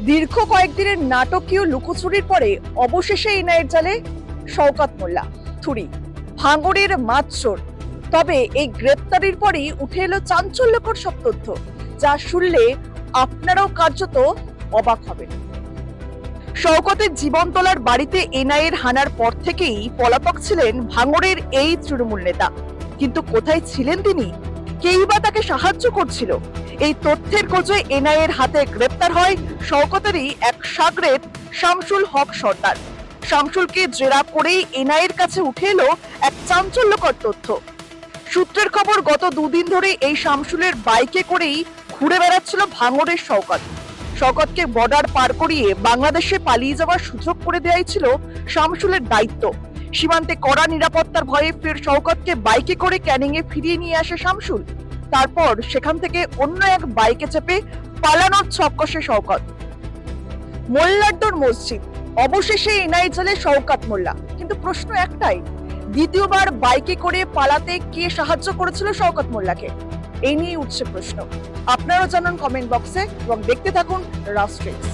দীর্ঘ কয়েকদিনের নাটকীয় লুকোচুরির পরে অবশেষে এনআইএর জালে শওকত মোল্লা থুরি ভাঙড়ের মাতচোর। তবে এই গ্রেপ্তারির পরেই উঠে এলো চাঞ্চল্যকর সব তথ্য, যা শুনলে আপনারাও কার্যত অবাক হবেন। শওকতের জীবনতলার বাড়িতে এনআইএর হানার পর থেকেই পলাতক ছিলেন ভাঙড়ের এই তৃণমূল নেতা। কিন্তু কোথায় ছিলেন তিনি? কেই বা তাকে সাহায্য করছিল? এই তথ্যের খোঁজে এনআইএর হাতে গ্রেপ্তার হয় শওকতেরই এক শাগরেদ শামসুল হক সর্দার। শামসুলকে জেরা করেই এনআইএর কাছে উঠে এলো এক চাঞ্চল্যকর তথ্য। সূত্রের খবর, গত দুদিন ধরে এই শামসুলের বাইকে করেই ঘুরে বেড়াচ্ছিল ভাঙড়ের শওকত। শওকতকে বর্ডার পার করিয়ে বাংলাদেশে পালিয়ে যাওয়ার সুযোগ করে দেওয়াই ছিল শামসুলের দায়িত্ব। সীমান্তে কড়া নিরাপত্তার ভয়ে ফের শওকতকে বাইকে করে ক্যানিং এ ফিরিয়ে নিয়ে আসে শামসুল। তারপর সেখান থেকে অন্য এক বাইকে চেপে পালানোর ছক কষে শওকত। মোল্লারদর মসজিদ, অবশেষে এনআইএ জালে শওকত মোল্লা। কিন্তু প্রশ্ন একটাই, দ্বিতীয়বার বাইকে করে পালাতে কে সাহায্য করেছিল শওকত মোল্লাকে? এই নিয়ে উঠছে প্রশ্ন। আপনারাও জানান কমেন্ট বক্সে এবং দেখতে থাকুন রাষ্ট্রিক্স।